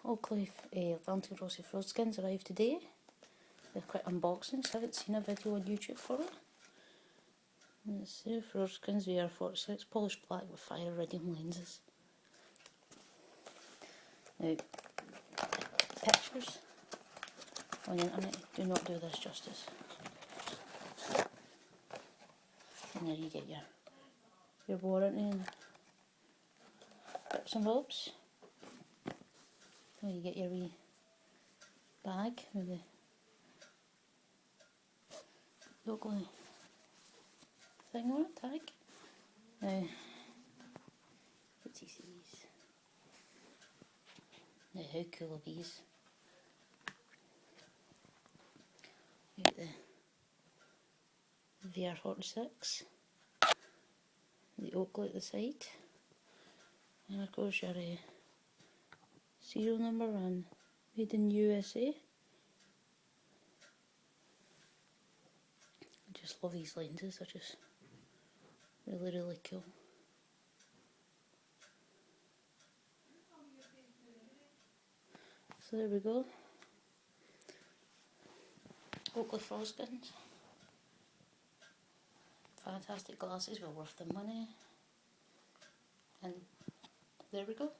Oakley Valentino Rossi Frogskins arrived today. They're quick unboxings. I haven't seen a video on YouTube for it. Let's see, Frogskins VR46, polished black with Fire Iridium lenses. Now, pictures on the internet do not do this justice. And there you get your warranty and bits and bobs. There you get your wee bag with the Oakley thing on it, tag. Now, what's he sees? Now, how cool are these? You get the VR46, the Oakley at the side, and of course your serial number and made in USA. I just love these lenses, they're just really cool. So there we go. Oakley Frogskins. Fantastic glasses, well worth the money. And there we go.